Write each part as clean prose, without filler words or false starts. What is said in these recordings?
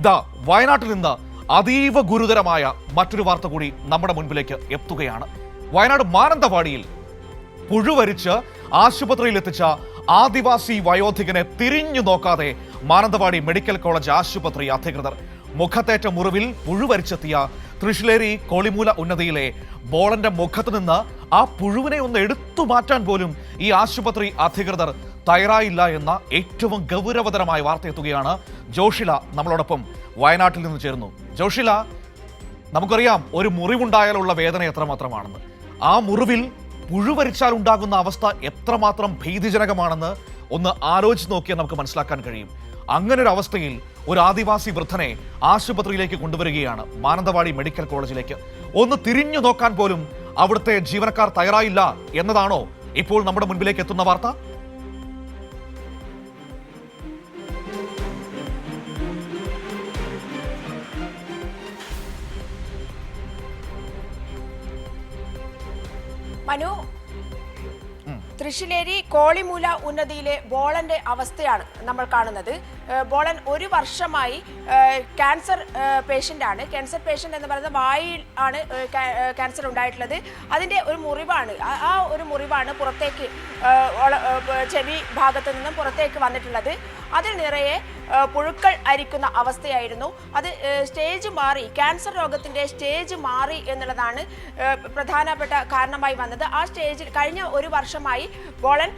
ദാ വയനാട്ടിൽ നിന്ന് അതീവ ഗുരുതരമായ മറ്റൊരു വാർത്ത കൂടി നമ്മുടെ മുൻപിലേക്ക് എത്തുകയാണ്. വയനാട് മാനന്തവാടിയിൽ പുഴുവരിച്ച് ആശുപത്രിയിൽ എത്തിച്ച ആദിവാസി വയോധികനെ തിരിഞ്ഞു നോക്കാതെ മാനന്തവാടി മെഡിക്കൽ കോളേജ് ആശുപത്രി അധികൃതർ. മുഖത്തേറ്റ മുറിവിൽ പുഴുവരിച്ചെത്തിയ തൃശ്ശിലേരി കോളിമൂല ഉന്നതിയിലെ ബോളന്റെ മുഖത്ത് നിന്ന് ആ പുഴുവിനെ ഒന്ന് എടുത്തു മാറ്റാൻ പോലും ഈ ആശുപത്രി അധികൃതർ തയ്യാറായില്ല എന്ന ഏറ്റവും ഗൗരവതരമായ വാർത്ത എത്തുകയാണ്. ജോഷില നമ്മളോടൊപ്പം വയനാട്ടിൽ നിന്ന് ചേരുന്നു. ജോഷില, നമുക്കറിയാം ഒരു മുറിവുണ്ടായാലുള്ള വേദന എത്രമാത്രമാണെന്ന്. ആ മുറിവിൽ പുഴുവരിച്ചാൽ ഉണ്ടാകുന്ന അവസ്ഥ എത്രമാത്രം ഭീതിജനകമാണെന്ന് ഒന്ന് ആലോചിച്ച് നോക്കിയാൽ നമുക്ക് മനസ്സിലാക്കാൻ കഴിയും. അങ്ങനൊരു അവസ്ഥയിൽ ഒരു ആദിവാസി വൃദ്ധനെ ആശുപത്രിയിലേക്ക് കൊണ്ടുവരികയാണ്, മാനന്തവാടി മെഡിക്കൽ കോളേജിലേക്ക്. ഒന്ന് തിരിഞ്ഞു നോക്കാൻ പോലും അവിടുത്തെ ജീവനക്കാർ തയ്യാറായില്ല എന്നതാണോ ഇപ്പോൾ നമ്മുടെ മുൻപിലേക്ക് എത്തുന്ന വാർത്ത? മനു, തൃശ്ശിലേരി കോളിമൂല ഉന്നതിയിലെ ബോളന്റെ അവസ്ഥയാണ് നമ്മൾ കാണുന്നത്. ബോളൻ ഒരു വർഷമായി ക്യാൻസർ പേഷ്യൻ്റ് ആണ്. ക്യാൻസർ പേഷ്യൻ്റ് എന്ന് പറയുന്നത് വായിൽ ആണ് ക്യാൻസർ ഉണ്ടായിട്ടുള്ളത്. അതിൻ്റെ ഒരു മുറിവാണ്, ആ ഒരു മുറിവാണ് പുറത്തേക്ക് ചെവി ഭാഗത്തു നിന്നും പുറത്തേക്ക് വന്നിട്ടുള്ളത്. അതിൽ നിറയെ പുഴുക്കൾ അരിക്കുന്ന അവസ്ഥയായിരുന്നു. അത് സ്റ്റേജ് മാറി, ക്യാൻസർ രോഗത്തിൻ്റെ സ്റ്റേജ് മാറി എന്നുള്ളതാണ് പ്രധാനപ്പെട്ട കാരണമായി വന്നത്. ആ സ്റ്റേജിൽ കഴിഞ്ഞ ഒരു വർഷമായി ബോളൻ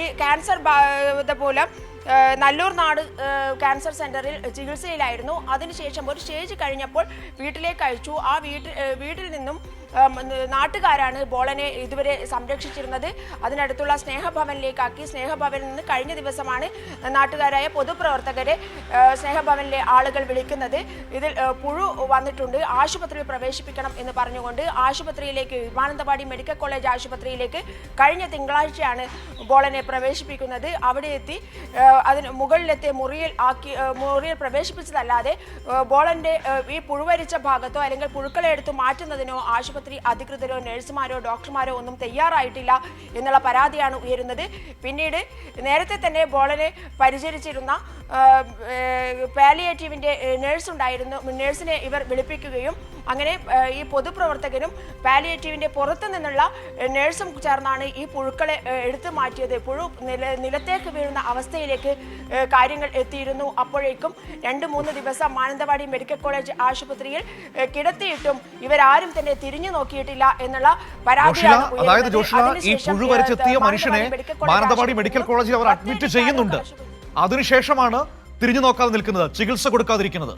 ഈ ക്യാൻസർ മൂലം നല്ലൂർ നാട് ക്യാൻസർ സെന്ററിൽ ചികിത്സയിലായിരുന്നു. അതിനുശേഷം ഒരു സ്റ്റേജ് കഴിഞ്ഞപ്പോൾ വീട്ടിലേക്ക് അയച്ചു. ആ വീട്ടിൽ നിന്നും നാട്ടുകാരാണ് ബോളനെ ഇതുവരെ സംരക്ഷിച്ചിരുന്നത്. അതിനടുത്തുള്ള സ്നേഹഭവനിലേക്കാക്കി. സ്നേഹഭവനിൽ നിന്ന് കഴിഞ്ഞ ദിവസമാണ് നാട്ടുകാരായ പൊതുപ്രവർത്തകരെ സ്നേഹഭവനിലെ ആളുകൾ വിളിക്കുന്നത്. ഇതിൽ പുഴു വന്നിട്ടുണ്ട്, ആശുപത്രിയിൽ പ്രവേശിപ്പിക്കണം എന്ന് പറഞ്ഞുകൊണ്ട് ആശുപത്രിയിലേക്ക്, മാനന്തവാടി മെഡിക്കൽ കോളേജ് ആശുപത്രിയിലേക്ക് കഴിഞ്ഞ തിങ്കളാഴ്ചയാണ് ബോളനെ പ്രവേശിപ്പിക്കുന്നത്. അവിടെ എത്തി അതിന് മുകളിലെത്തിയ മുറിയിൽ പ്രവേശിപ്പിച്ചതല്ലാതെ ബോളന്റെ ഈ പുഴുവരിച്ച ഭാഗത്തോ അല്ലെങ്കിൽ പുഴുക്കളെ എടുത്ത് മാറ്റുന്നതിനോ ആശുപത്രി അധികൃതരോ നഴ്സുമാരോ ഡോക്ടർമാരോ ഒന്നും തയ്യാറായിട്ടില്ല എന്നുള്ള പരാതിയാണ് ഉയരുന്നത്. പിന്നീട് നേരത്തെ തന്നെ ബോളനെ പരിചരിച്ചിരുന്ന പാലിയേറ്റീവിന്റെ നേഴ്സ് ഉണ്ടായിരുന്നു. നേഴ്സിനെ ഇവർ വിളിപ്പിക്കുകയും അങ്ങനെ ഈ പൊതുപ്രവർത്തകരും പാലിയേറ്റീവിന്റെ പുറത്തു നിന്നുള്ള നേഴ്സും ചേർന്നാണ് ഈ പുഴുക്കളെ എടുത്തു മാറ്റിയത്. പുഴു നിലത്തേക്ക് വീഴുന്ന അവസ്ഥയിലേക്ക് കാര്യങ്ങൾ എത്തിയിരുന്നു. അപ്പോഴേക്കും 2-3 ദിവസം മാനന്തവാടി മെഡിക്കൽ കോളേജ് ആശുപത്രിയിൽ കിടത്തിയിട്ടും ഇവരാരും തന്നെ തിരിഞ്ഞു നോക്കിയിട്ടില്ല എന്നുള്ള പരാതിയാണ്. അതായത് ജോഷില, ഈ പുഴുവരിച്ചെത്തിയ മനുഷ്യനെ മാനന്തവാടി മെഡിക്കൽ കോളേജിൽ അവർ അഡ്മിറ്റ് ചെയ്യുന്നുണ്ട്. അതിനുശേഷമാണ് തിരിഞ്ഞു നോക്കാതെ നിൽക്കുന്നത്, ചികിത്സ കൊടുക്കാതിരിക്കുന്നത്.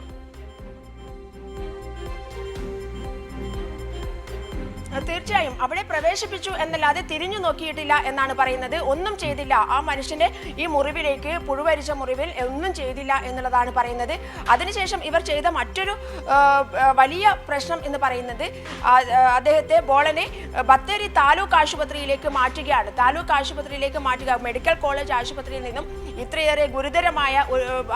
തീർച്ചയായും അവിടെ പ്രവേശിപ്പിച്ചു എന്നല്ലാതെ തിരിഞ്ഞു നോക്കിയിട്ടില്ല എന്നാണ് പറയുന്നത്. ഒന്നും ചെയ്തില്ല, ആ മനുഷ്യന്റെ ഈ മുറിവിലേക്ക്, പുഴുവരിച്ച മുറിവിൽ ഒന്നും ചെയ്തില്ല എന്നുള്ളതാണ് പറയുന്നത്. അതിനുശേഷം ഇവർ ചെയ്ത മറ്റൊരു വലിയ പ്രശ്നം എന്ന് പറയുന്നത് അദ്ദേഹത്തെ ബോളനെ ബത്തേരി താലൂക്ക് ആശുപത്രിയിലേക്ക് മാറ്റുകയാണ്. താലൂക്ക് ആശുപത്രിയിലേക്ക് മാറ്റുക. മെഡിക്കൽ കോളേജ് ആശുപത്രിയിൽ നിന്നും ഇത്രയേറെ ഗുരുതരമായ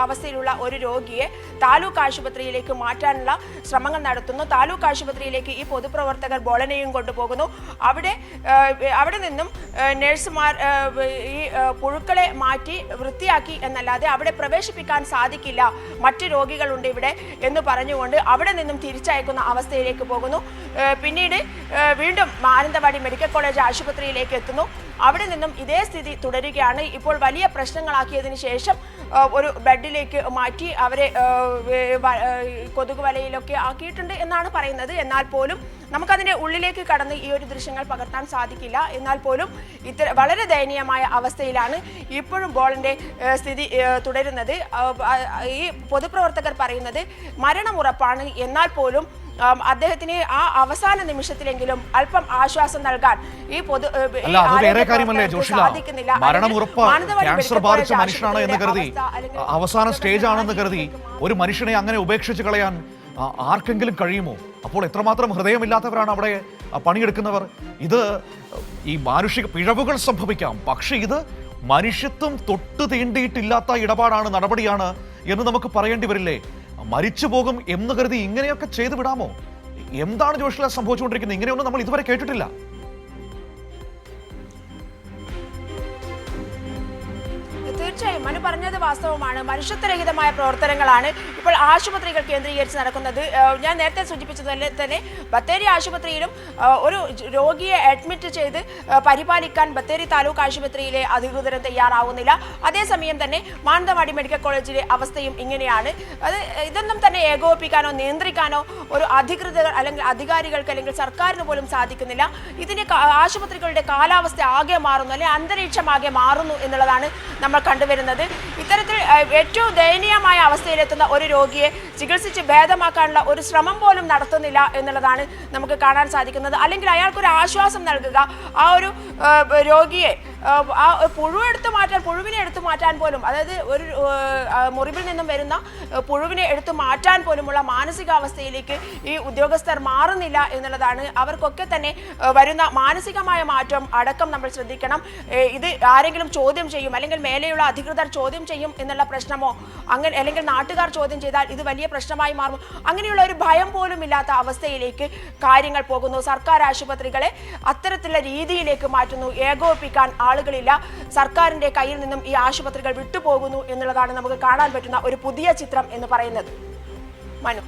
അവസ്ഥയിലുള്ള ഒരു രോഗിയെ താലൂക്ക് ആശുപത്രിയിലേക്ക് മാറ്റാനുള്ള ശ്രമങ്ങൾ നടത്തുന്നു. താലൂക്ക് ആശുപത്രിയിലേക്ക് ഈ പൊതുപ്രവർത്തകർ ബോളനെയും കൊണ്ടുപോകുന്നു. അവിടെ നിന്നും നഴ്സുമാർ ഈ പുഴുക്കളെ മാറ്റി വൃത്തിയാക്കി എന്നല്ലാതെ അവിടെ പ്രവേശിപ്പിക്കാൻ സാധിക്കില്ല, മറ്റു രോഗികളുണ്ട് ഇവിടെ എന്ന് പറഞ്ഞുകൊണ്ട് അവിടെ നിന്നും തിരിച്ചയക്കുന്ന അവസ്ഥയിലേക്ക് പോകുന്നു. പിന്നീട് വീണ്ടും മാനന്തവാടി മെഡിക്കൽ കോളേജ് ആശുപത്രിയിലേക്ക് എത്തുന്നു. അവിടെ നിന്നും ഇതേ സ്ഥിതി തുടരുകയാണ്. ഇപ്പോൾ വലിയ പ്രശ്നങ്ങളാക്കിയതിനു ശേഷം ഒരു ബെഡിലേക്ക് മാറ്റി അവരെ കൊതുക് വലയിലൊക്കെ ആക്കിയിട്ടുണ്ട് എന്നാണ് പറയുന്നത്. എന്നാൽ പോലും നമുക്കതിൻ്റെ ഉള്ളിലേക്ക് കടന്ന് ഈ ഒരു ദൃശ്യങ്ങൾ പകർത്താൻ സാധിക്കില്ല. എന്നാൽ പോലും വളരെ ദയനീയമായ അവസ്ഥയിലാണ് ഇപ്പോഴും ബോളന്റെ സ്ഥിതി തുടരുന്നത്. ഈ പൊതുപ്രവർത്തകർ പറയുന്നത് മരണമുറപ്പാണ്. എന്നാൽ പോലും അദ്ദേഹത്തിന് ആ അവസാന നിമിഷത്തിലെങ്കിലും അല്പം ആശ്വാസം നൽകാൻ ഈ സാധിക്കുന്നില്ല. മരണമുറപ്പ്, ക്യാൻസർ ബാധിച്ച മനുഷ്യനാണ് എന്ന് കരുതി, അവസാന സ്റ്റേജ് ആണെന്ന് കരുതി ഒരു മനുഷ്യനെ അങ്ങനെ ഉപേക്ഷിച്ച് കളയാൻ ആർക്കെങ്കിലും കഴിയുമോ? അപ്പോൾ എത്രമാത്രം ഹൃദയമില്ലാത്തവരാണ് അവിടെ പണിയെടുക്കുന്നവർ. ഇത് ഈ മാനുഷിക പിഴവുകൾ സംഭവിക്കാം, പക്ഷെ ഇത് മനുഷ്യത്വം തൊട്ട് തീണ്ടിയിട്ടില്ലാത്ത ഇടപാടാണ്, നടപടിയാണ് എന്ന് നമുക്ക് പറയേണ്ടി വരില്ലേ? മരിച്ചു പോകും എന്ന് കരുതി ഇങ്ങനെയൊക്കെ ചെയ്തു വിടാമോ? എന്താണ് ജോഷില സംഭവിച്ചുകൊണ്ടിരിക്കുന്നത്? ഇങ്ങനെയൊന്നും നമ്മൾ ഇതുവരെ കേട്ടിട്ടില്ല. തീർച്ചയായും തീർച്ചയായും മനു പറഞ്ഞത് വാസ്തവമാണ്. മനുഷ്യത്വരഹിതമായ പ്രവർത്തനങ്ങളാണ് ഇപ്പോൾ ആശുപത്രികൾ കേന്ദ്രീകരിച്ച് നടക്കുന്നത്. ഞാൻ നേരത്തെ സൂചിപ്പിച്ചതുപോലെ തന്നെ ബത്തേരി ആശുപത്രിയിലും ഒരു രോഗിയെ അഡ്മിറ്റ് ചെയ്ത് പരിപാലിക്കാൻ ബത്തേരി താലൂക്ക് ആശുപത്രിയിലെ അധികൃതരും തയ്യാറാവുന്നില്ല. അതേസമയം തന്നെ മാനന്തവാടി മെഡിക്കൽ കോളേജിലെ അവസ്ഥയും ഇങ്ങനെയാണ്. ഇതൊന്നും തന്നെ ഏകോപിപ്പിക്കാനോ നിയന്ത്രിക്കാനോ ഒരു അധികൃതർ അല്ലെങ്കിൽ അധികാരികൾക്ക് അല്ലെങ്കിൽ സർക്കാരിന് പോലും സാധിക്കുന്നില്ല. ഇതിന്റെ ആശുപത്രികളുടെ കാലാവസ്ഥ ആകെ മാറുന്നു, അല്ലെങ്കിൽ അന്തരീക്ഷം ആകെ മാറുന്നു എന്നുള്ളതാണ് നമ്മൾ കണ്ടുവരുന്നത്. ഇത്തരത്തിൽ ഏറ്റവും ദയനീയമായ അവസ്ഥയിലെത്തുന്ന ഒരു രോഗിയെ ചികിത്സിച്ച് ഭേദമാക്കാനുള്ള ഒരു ശ്രമം പോലും നടത്തുന്നില്ല എന്നുള്ളതാണ് നമുക്ക് കാണാൻ സാധിക്കുന്നത്. അല്ലെങ്കിൽ അയാൾക്കൊരു ആശ്വാസം നൽകുക, ആ ഒരു രോഗിയെ ആ പുഴുവിനെ എടുത്തു മാറ്റാൻ പോലും, അതായത് ഒരു മുറിവിൽ നിന്നും വരുന്ന പുഴുവിനെ എടുത്തു മാറ്റാൻ പോലുമുള്ള മാനസികാവസ്ഥയിലേക്ക് ഈ ഉദ്യോഗസ്ഥർ മാറുന്നില്ല എന്നുള്ളതാണ്. അവർക്കൊക്കെ തന്നെ വരുന്ന മാനസികമായ മാറ്റം അടക്കം നമ്മൾ ശ്രദ്ധിക്കണം. ഇത് ആരെങ്കിലും ചോദ്യം ചെയ്യും, അല്ലെങ്കിൽ മേലെയുള്ള അധികൃതർ ചോദ്യം ചെയ്യും എന്നുള്ള പ്രശ്നമോ, അങ്ങനെ അല്ലെങ്കിൽ നാട്ടുകാർ ചോദ്യം ചെയ്താൽ ഇത് വലിയ പ്രശ്നമായി മാറും, അങ്ങനെയുള്ള ഒരു ഭയം പോലും ഇല്ലാത്ത അവസ്ഥയിലേക്ക് കാര്യങ്ങൾ പോകുന്നു. സർക്കാർ ആശുപത്രികളെ അത്തരത്തിലുള്ള രീതിയിലേക്ക് മാറ്റുന്നു. ഏകോപിപ്പിക്കാൻ ആളുകളില്ല. സർക്കാരിന്റെ കയ്യിൽ നിന്നും ഈ ആശുപത്രികൾ വിട്ടുപോകുന്നു എന്നുള്ളതാണ് നമുക്ക് കാണാൻ പറ്റുന്ന ഒരു പുതിയ ചിത്രം എന്ന് പറയുന്നത്. മനു.